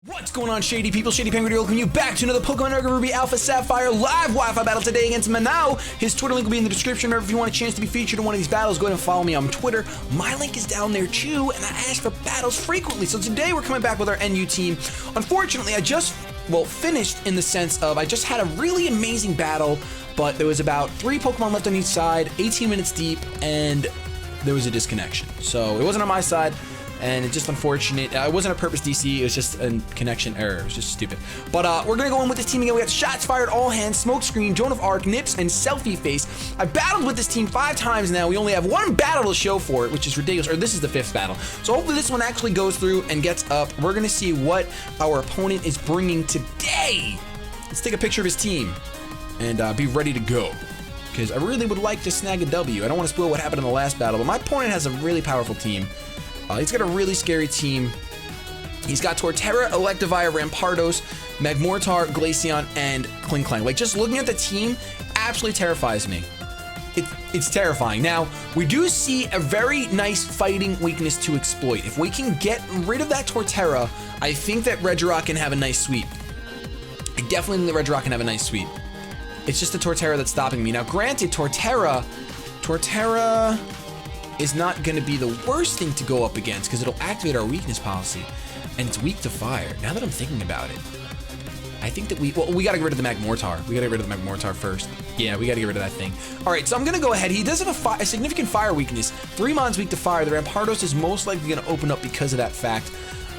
What's going on, Shady People? ShadyPenguinn welcome you back to another Pokemon Ruby Alpha Sapphire live Wi-Fi battle today against Manao. His Twitter link will be in the description. Remember, if you want a chance to be featured in one of these battles, go ahead and follow me on Twitter. My link is down there too, and I ask for battles frequently. So today we're coming back with our NU team. Unfortunately, I just, finished in the sense of I just had a really amazing battle, but there was about 3 Pokemon left on each side, 18 minutes deep, and there was a disconnection. So it wasn't on my side. And it's just unfortunate. It wasn't a purpose DC, it was just a connection error. It was just stupid. But we're gonna go in with this team again. We got Shots Fired, All Hands, Smokescreen, Joan of Arc, Nips, and Selfie Face. I've battled with this team 5 times now. We only have 1 battle to show for it, which is ridiculous. Or this is the 5th battle. So hopefully this one actually goes through and gets up. We're gonna see what our opponent is bringing today. Let's take a picture of his team and be ready to go. Because I really would like to snag a W. I don't want to spoil what happened in the last battle, but my opponent has a really powerful team. He's got a really scary team. He's got Torterra, Electivire, Rampardos, Magmortar, Glaceon, and Klinklang. Like, just looking at the team absolutely terrifies me. It's terrifying. Now, we do see a very nice fighting weakness to exploit. If we can get rid of that Torterra, I think that Regirock can have a nice sweep. I definitely think that Regirock can have a nice sweep. It's just the Torterra that's stopping me. Now, granted, Torterra is not going to be the worst thing to go up against because it'll activate our weakness policy, and it's weak to fire. Now that I'm thinking about it, I think that we got to get rid of the Magmortar. We got to get rid of the Magmortar first. Yeah, we got to get rid of that thing. All right, so I'm going to go ahead. He does have a significant fire weakness. 3 Mons weak to fire. The Rampardos is most likely going to open up because of that fact.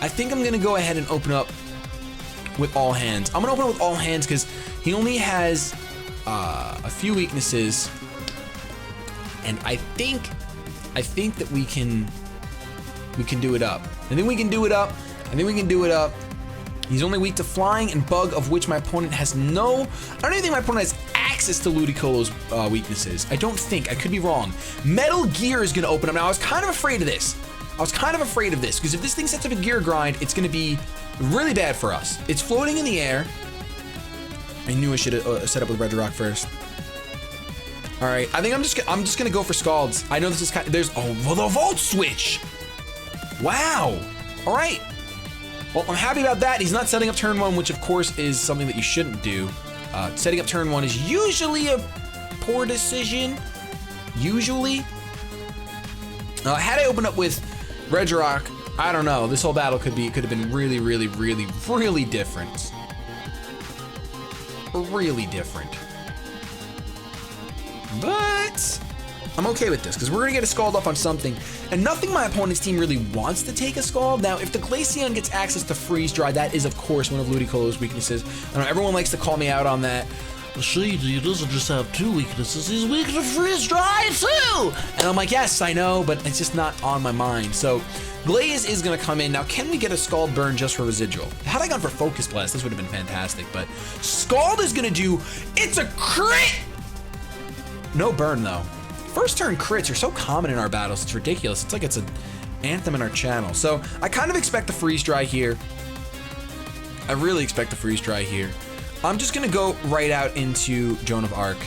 I think I'm going to go ahead and open up with All Hands. I'm going to open up with All Hands because he only has a few weaknesses, and I think that we can do it up. I think we can do it up. He's only weak to flying and bug, of which my opponent has no. I don't even think my opponent has access to Ludicolo's weaknesses. I don't think. I could be wrong. Metal Gear is going to open up. Now, I was kind of afraid of this. Because if this thing sets up a gear grind, it's going to be really bad for us. It's floating in the air. I knew I should have set up with Regirock first. All right, I think I'm just gonna go for Scalds. I know this is kind of, the Volt Switch. Wow. All right. Well, I'm happy about that. He's not setting up turn 1, which of course is something that you shouldn't do. Setting up turn 1 is usually a poor decision. Usually. Had I opened up with Regirock, I don't know. This whole battle could have been really, really, really, really different. Really different. But I'm okay with this because we're gonna get a Scald up on something, and nothing my opponent's team really wants to take a Scald. Now, if the Glaceon gets access to Freeze Dry, that is of course one of Ludicolo's weaknesses. I know everyone likes to call me out on that. Shady doesn't just have 2 weaknesses, he's weak to Freeze Dry too! And I'm like, yes, I know, but it's just not on my mind. So Glaze is gonna come in. Now, can we get a Scald burn just for residual? Had I gone for Focus Blast, this would have been fantastic, but Scald is gonna do, it's a crit! No burn though. First turn crits are so common in our battles, it's ridiculous. It's like it's an anthem in our channel. So I kind of expect the Freeze Dry here. I really expect the Freeze Dry here. I'm just gonna go right out into Joan of Arc.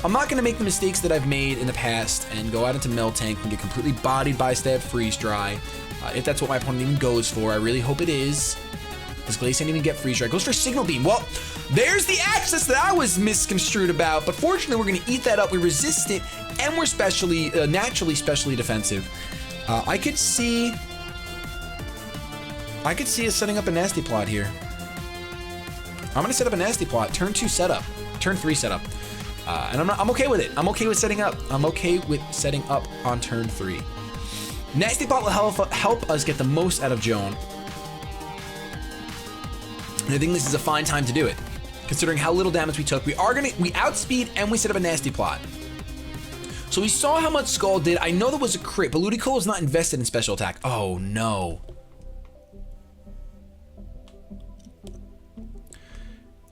I'm not gonna make the mistakes that I've made in the past and go out into Miltank and get completely bodied by Stab Freeze Dry. If that's what my opponent even goes for, I really hope it is. Does Glaceon even get Freeze Dry? Goes for Signal Beam. Well, there's the access that I was misconstrued about, but fortunately we're gonna eat that up. We resist it, and we're naturally specially defensive. I could see us setting up a Nasty Plot here. I'm gonna set up a Nasty Plot, turn 2 setup, turn 3 setup. And I'm okay with it. I'm okay with setting up. I'm okay with setting up on turn 3. Nasty Plot will help us get the most out of Joan. And I think this is a fine time to do it, considering how little damage we took. We outspeed and we set up a Nasty Plot. So we saw how much Scald did. I know there was a crit, but Ludicolo is not invested in special attack. Oh no.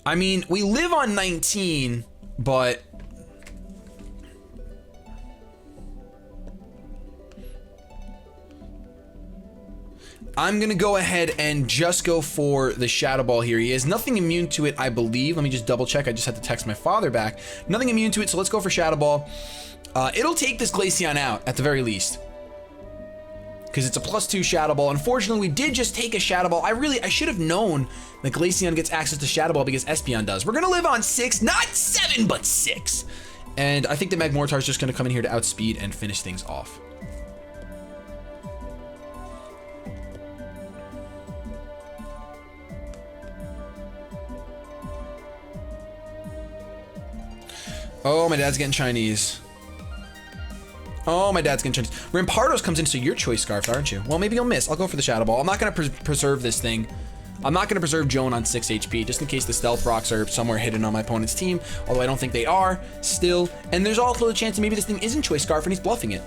I mean, we live on 19, but I'm gonna go ahead and just go for the Shadow Ball here. He has nothing immune to it, I believe. Let me just double check. I just had to text my father back. Nothing immune to it, so let's go for Shadow Ball. It'll take this Glaceon out at the very least. because it's a +2 Shadow Ball. Unfortunately, we did just take a Shadow Ball. I should have known that Glaceon gets access to Shadow Ball because Espeon does. We're gonna live on 6, not 7, but 6. And I think the Magmortar is just gonna come in here to outspeed and finish things off. Oh, my dad's getting Chinese. Oh, my dad's getting Chinese. Rampardos comes in, so you're Choice Scarfed, aren't you? Well, maybe you'll miss. I'll go for the Shadow Ball. I'm not going to preserve this thing. I'm not going to preserve Joan on 6 HP, just in case the Stealth Rocks are somewhere hidden on my opponent's team, although I don't think they are, still. And there's also a chance that maybe this thing isn't Choice Scarf and he's bluffing it.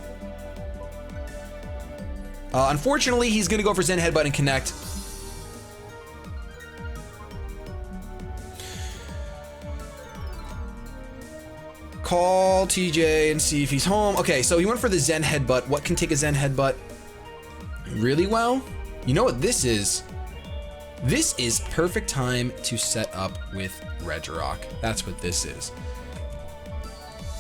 Unfortunately, he's going to go for Zen Headbutt and connect. Call TJ and see if he's home. Okay, so he went for the Zen Headbutt. What can take a Zen Headbutt really well? You know what this is? This is perfect time to set up with Regirock. That's what this is.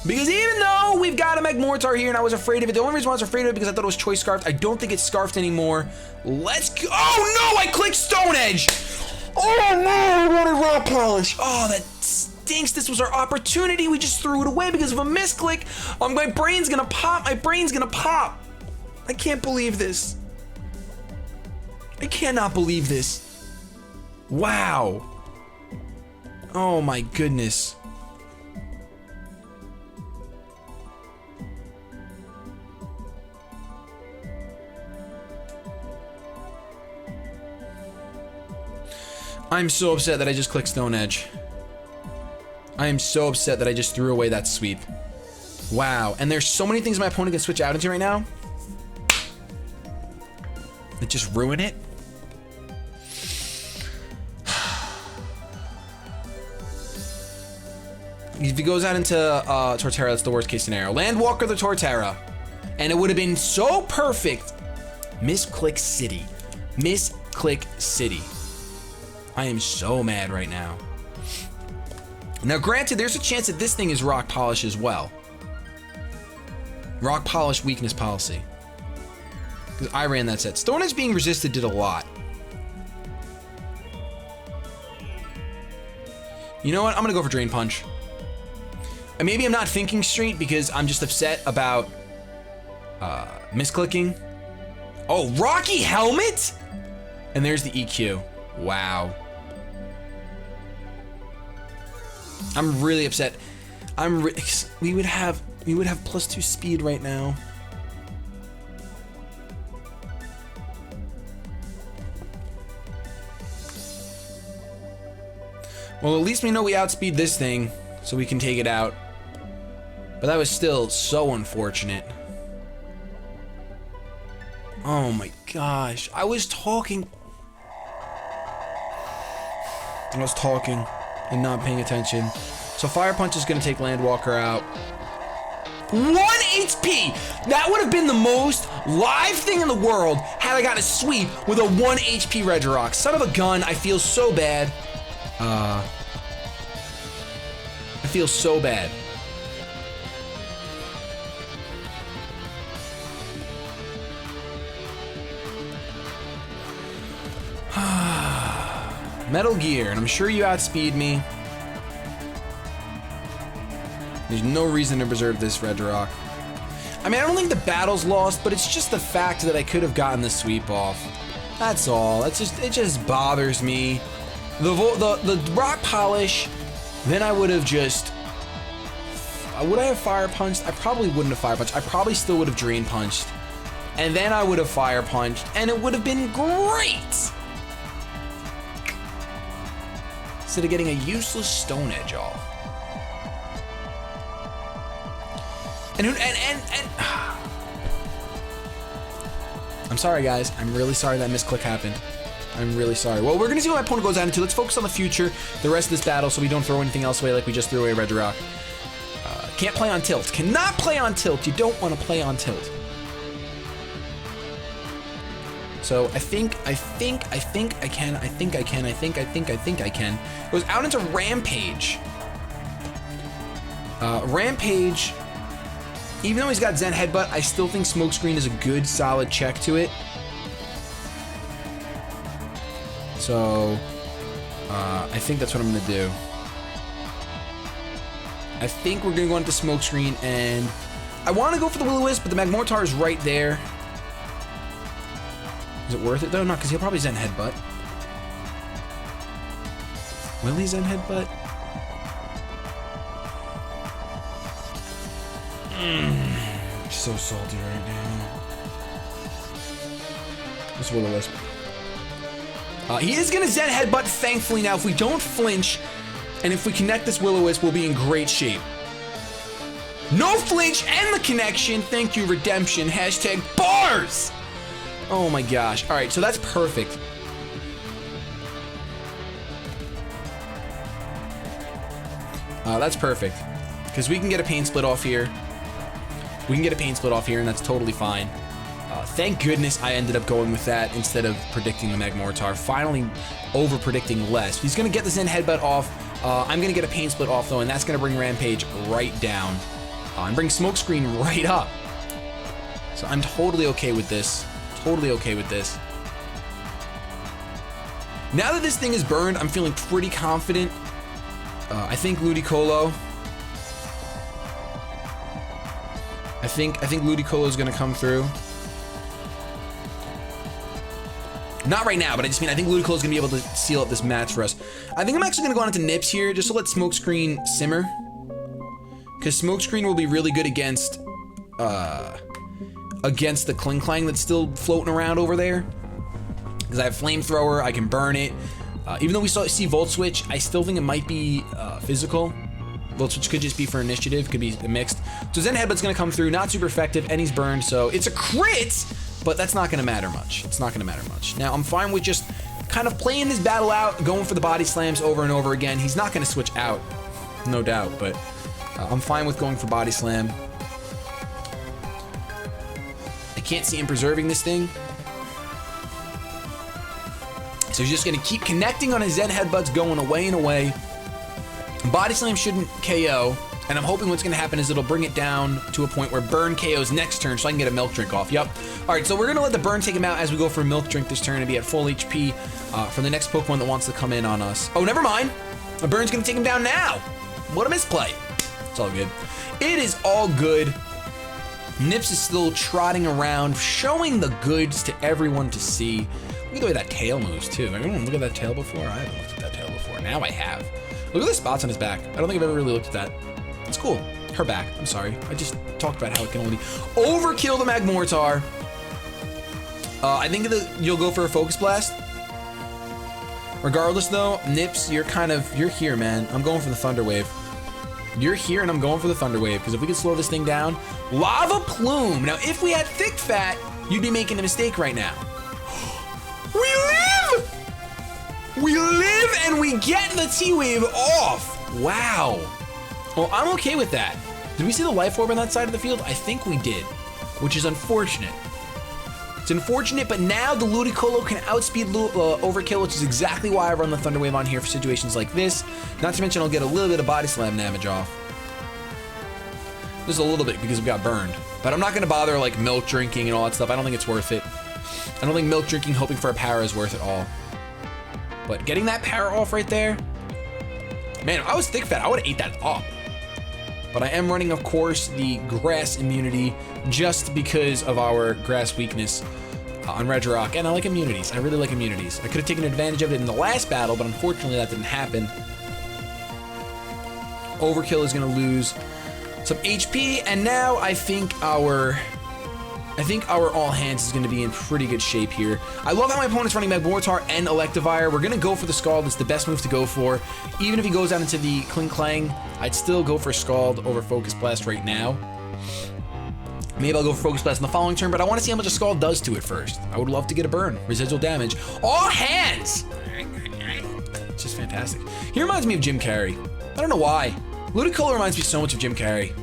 Because even though we've got a Magmortar here and I was afraid of it, the only reason why I was afraid of it because I thought it was Choice Scarfed. I don't think it's Scarfed anymore. Let's go. Oh no, I clicked Stone Edge. Oh no, I wanted Rock Polish. Oh, that stinks. This was our opportunity. We just threw it away because of a misclick. My brain's gonna pop. My brain's gonna pop. I can't believe this. I cannot believe this. Wow. Oh my goodness. I'm so upset that I just clicked Stone Edge. I am so upset that I just threw away that sweep. Wow, and there's so many things my opponent can switch out into right now that just ruin it. If he goes out into Torterra, that's the worst case scenario. Landwalker the Torterra. And it would have been so perfect. Misclick City. Misclick City. I am so mad right now. Now, granted, there's a chance that this thing is Rock Polish as well. Rock Polish weakness policy. Because I ran that set. Stone Edge being resisted did a lot. You know what? I'm going to go for Drain Punch. And maybe I'm not thinking straight because I'm just upset about misclicking. Oh, Rocky Helmet? And there's the EQ. Wow. I'm really upset. We would have +2 speed right now. Well, at least we know we outspeed this thing, so we can take it out. But that was still so unfortunate. Oh my gosh. I was talking and not paying attention. So Fire Punch is going to take Landwalker out. 1 HP! That would have been the most live thing in the world had I gotten a sweep with a 1 HP Regirock. Son of a gun, I feel so bad. I feel so bad. Metal Gear, and I'm sure you outspeed me. There's no reason to preserve this Regirock. I mean, I don't think the battle's lost, but it's just the fact that I could have gotten the sweep off. That's all. It just bothers me. The Rock Polish, then I would have just... Would I have Fire Punched? I probably wouldn't have Fire Punched. I probably still would have Drain Punched. And then I would have Fire Punched, and it would have been great! Instead of getting a useless Stone Edge off. And I'm sorry, guys. I'm really sorry that misclick happened. I'm really sorry. Well, we're gonna see what my opponent goes out into. Let's focus on the future, the rest of this battle, so we don't throw anything else away like we just threw away Regirock. Can't play on tilt. Cannot play on tilt. You don't want to play on tilt. So I think I can. Goes out into Rampage. Rampage Even though he's got Zen Headbutt, I still think Smokescreen is a good, solid check to it. So, I think that's what I'm going to do. I think we're going to go into Smokescreen, and I want to go for the Will-O-Wisp, but the Magmortar is right there. Is it worth it, though? No, because he'll probably Zen Headbutt. Will he Zen Headbutt? So salty right now. This Will-O-Wisp. He is going to Zen Headbutt, thankfully. Now, if we don't flinch, and if we connect this Will-O-Wisp, we'll be in great shape. No flinch and the connection. Thank you, Redemption. Hashtag bars. Oh my gosh. All right, so that's perfect. That's perfect. Because we can get a Pain Split off here. We can get a Pain Split off here, and that's totally fine. Thank goodness I ended up going with that instead of predicting the Magmortar. Finally over-predicting less. He's going to get the Zen Headbutt off. I'm going to get a Pain Split off, though, and that's going to bring Rampage right down. And bring Smokescreen right up. So I'm totally okay with this. Totally okay with this. Now that this thing is burned, I'm feeling pretty confident. I think Ludicolo. I think Ludicolo is going to come through. Not right now, but I just mean I think Ludicolo is going to be able to seal up this match for us. I think I'm actually going to go on into Nips here just to let Smokescreen simmer. Because Smokescreen will be really good against the Kling Clang that's still floating around over there. Because I have Flamethrower, I can burn it. Even though we see Volt Switch, I still think it might be physical. Volt Switch could just be for initiative, could be mixed. So Zen Headbutt's going to come through, not super effective, and he's burned, so it's a crit, but that's not going to matter much. It's not going to matter much. Now, I'm fine with just kind of playing this battle out, going for the body slams over and over again. He's not going to switch out, no doubt, but I'm fine with going for body slam. I can't see him preserving this thing. So he's just going to keep connecting on his Zen Headbutts, going away and away. Body Slam shouldn't KO, and I'm hoping what's going to happen is it'll bring it down to a point where Burn KOs next turn so I can get a Milk Drink off. Yep. All right, so we're going to let the Burn take him out as we go for a Milk Drink this turn and be at full HP for the next Pokemon that wants to come in on us. Oh, never mind. A Burn's going to take him down now. What a misplay. It's all good. It is all good. Nips is still trotting around, showing the goods to everyone to see. Look at the way that tail moves, too. I didn't look at that tail before. I haven't looked at that tail before. Now I have. Look at the spots on his back. I don't think I've ever really looked at that. It's cool. Her back. I'm sorry. I just talked about how it can only overkill the Magmortar. I think you'll go for a Focus Blast. Regardless, though, Nips, you're here, man. I'm going for the Thunder Wave. You're here, and I'm going for the Thunder Wave, because if we can slow this thing down, Lava Plume. Now, if we had Thick Fat, you'd be making a mistake right now. We live! We live and we get the T-Wave off. Wow. Well, I'm okay with that. Did we see the Life Orb on that side of the field? I think we did, which is unfortunate. It's unfortunate, but now the Ludicolo can outspeed Overkill, which is exactly why I run the Thunder Wave on here for situations like this. Not to mention I'll get a little bit of Body Slam damage off. Just a little bit because we got burned. But I'm not going to bother like milk drinking and all that stuff. I don't think it's worth it. I don't think milk drinking hoping for a power is worth it all. But getting that power off right there, man, if I was Thick Fat, I would have ate that up. But I am running, of course, the grass immunity just because of our grass weakness on Regirock. And I like immunities. I really like immunities. I could have taken advantage of it in the last battle, but unfortunately that didn't happen. Overkill is going to lose some HP, and now I think our All Hands is going to be in pretty good shape here. I love how my opponent's running Magmortar and Electivire. We're going to go for the Scald. It's the best move to go for. Even if he goes down into the Kling Clang, I'd still go for Scald over Focus Blast right now. Maybe I'll go for Focus Blast in the following turn, but I want to see how much a Scald does to it first. I would love to get a burn. Residual damage. All Hands! It's just fantastic. He reminds me of Jim Carrey. I don't know why. Ludicolo reminds me so much of Jim Carrey.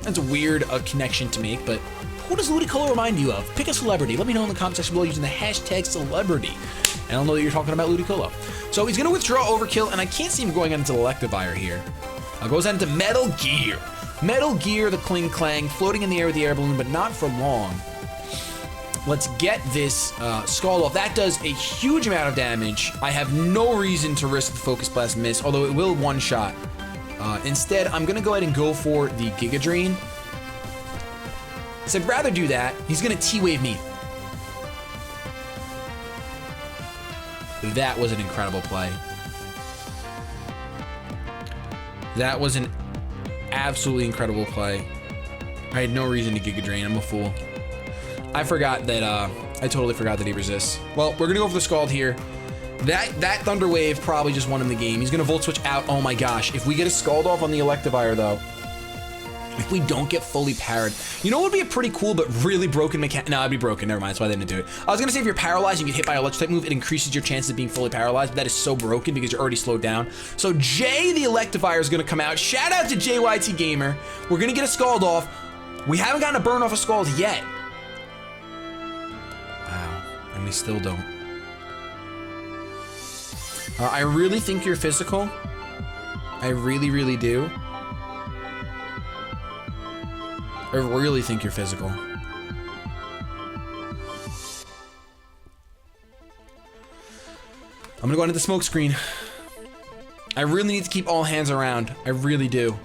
That's a weird connection to make, but who does Ludicolo remind you of? Pick a celebrity. Let me know in the comment section below using the hashtag celebrity. And I'll know that you're talking about Ludicolo. So he's going to withdraw Overkill, and I can't see him going into Electivire here. Goes on to Metal Gear. Metal Gear, the Cling Clang, floating in the air with the air balloon, but not for long. Let's get this Scald off. That does a huge amount of damage. I have no reason to risk the Focus Blast miss, although it will one-shot. Instead, I'm going to go ahead and go for the Giga Drain. So I'd rather do that. He's going to T-Wave me. That was an incredible play. That was an absolutely incredible play. I had no reason to Giga Drain. I'm a fool. I forgot that, I totally forgot that he resists. Well, we're gonna go for the Scald here. That Thunder Wave probably just won him the game. He's gonna Volt Switch out. Oh my gosh. If we get a Scald off on the Electivire though, if we don't get fully parried, you know what would be a pretty cool but really broken mechanic? No, it'd be broken. Never mind. That's why they didn't do it. I was gonna say if you're paralyzed and you get hit by a electric type move, it increases your chances of being fully paralyzed. But that is so broken because you're already slowed down. So Jay the Electivire is gonna come out. Shout out to JYT Gamer. We're gonna get a Scald off. We haven't gotten a burn off a Scald yet. Wow, and we still don't. I really think you're physical. I really, really do. I really think you're physical. I'm gonna go into the smoke screen. I really need to keep all hands around. I really do.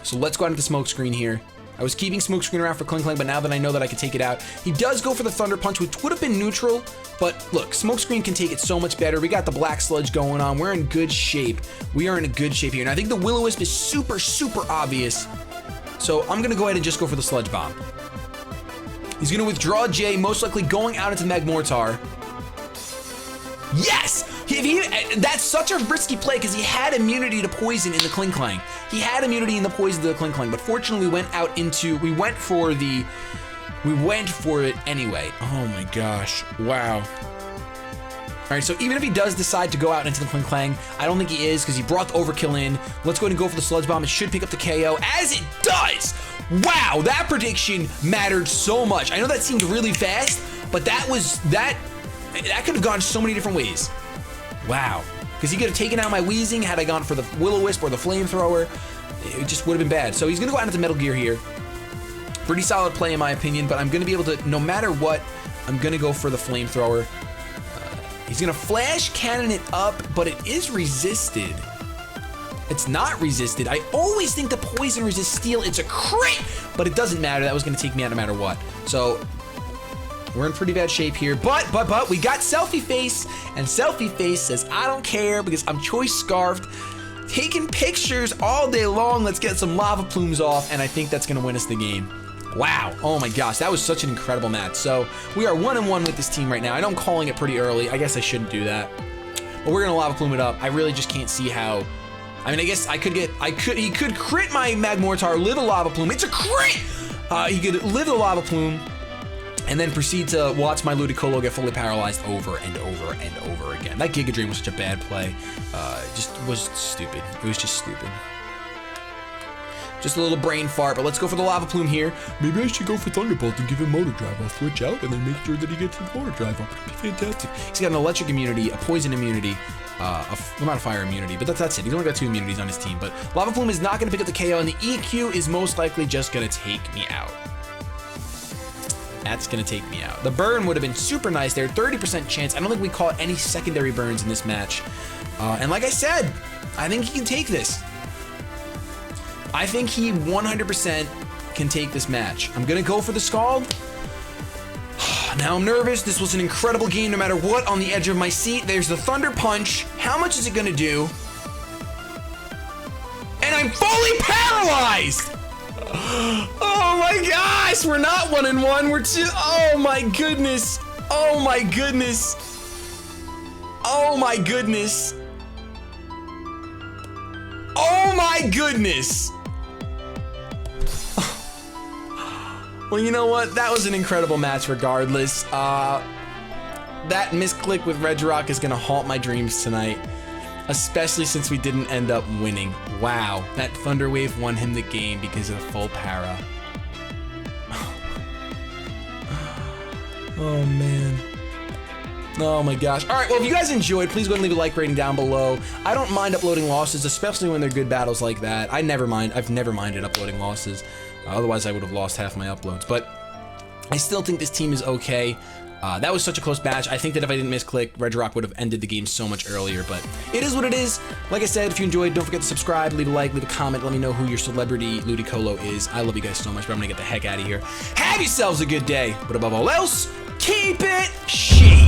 So let's go into the smoke screen here. I was keeping smoke screen around for Cling Clang, but now that I know that I can take it out, he does go for the Thunder Punch, which would have been neutral, but look, smoke screen can take it so much better. We got the Black Sludge going on. We're in good shape. We are in a good shape here. And I think the Will-O-Wisp is super, super obvious. So I'm gonna go ahead and just go for the Sludge Bomb. He's gonna withdraw Jay, most likely going out into Magmortar. Yes! That's such a risky play because he had immunity to poison in the Cling Clang. He had immunity in the poison to the Cling Clang, but fortunately we went for it anyway. Oh my gosh, wow. All right, so even if he does decide to go out into the Cling Clang, I don't think he is because he brought the Overkill in. Let's go ahead and go for the Sludge Bomb. It should pick up the KO, as it does! Wow, that prediction mattered so much. I know that seemed really fast, but that could have gone so many different ways. Wow, because he could have taken out my Weezing had I gone for the Will-O-Wisp or the Flamethrower. It just would have been bad. So he's gonna go out into Metal Gear here. Pretty solid play in my opinion, but I'm gonna be able to, no matter what, I'm gonna go for the Flamethrower. He's gonna Flash Cannon it up, but it is resisted. It's not resisted. I always think the poison resists steel. It's a crit, but it doesn't matter. That was gonna take me out no matter what. So we're in pretty bad shape here, but we got Selfie Face, and Selfie Face says, I don't care because I'm Choice Scarfed, taking pictures all day long. Let's get some lava plumes off, and I think that's gonna win us the game. Wow, oh my gosh, that was such an incredible match. So we are 1-1 with this team right now. I know I'm calling it pretty early. I guess I shouldn't do that, but we're gonna lava plume it up. I really just can't see how. I mean, I guess he could crit my Magmortar, live a lava plume. It's a crit! He could live the lava plume, and then proceed to watch my Ludicolo get fully paralyzed over and over and over again. That Giga Drain was such a bad play. It just was stupid. It was just stupid. Just a little brain fart, but let's go for the Lava Plume here. Maybe I should go for Thunderbolt and give him Motor Drive. I'll switch out and then make sure that he gets his Motor Drive up. It'll be fantastic. He's got an electric immunity, a poison immunity, well, not a fire immunity, but that's it. He's only got 2 immunities on his team, but Lava Plume is not going to pick up the KO, and the EQ is most likely just going to take me out. That's gonna take me out. The burn would have been super nice there, 30% chance. I don't think we caught any secondary burns in this match. And like I said, I think he can take this. I think he 100% can take this match. I'm gonna go for the Scald. Now I'm nervous. This was an incredible game no matter what, on the edge of my seat. There's the Thunder Punch. How much is it gonna do? And I'm fully paralyzed! Oh my gosh, we're not 1-1, we're 2. Oh my goodness. Oh my goodness. Oh my goodness. Oh my goodness. Well, you know what? That was an incredible match regardless. That misclick with Regirock is gonna haunt my dreams tonight. Especially since we didn't end up winning. Wow, that Thunder Wave won him the game because of the full para. Oh man. Oh my gosh. All right, well, if you guys enjoyed, please go ahead and leave a like rating down below. I don't mind uploading losses, especially when they're good battles like that. I've never minded uploading losses. Otherwise, I would have lost half my uploads. But I still think this team is okay. That was such a close match. I think that if I didn't misclick, Red Rock would have ended the game so much earlier, but it is what it is. Like I said, if you enjoyed, don't forget to subscribe, leave a like, leave a comment, let me know who your celebrity Ludicolo is. I love you guys so much, but I'm gonna get the heck out of here. Have yourselves a good day, but above all else, keep it shady.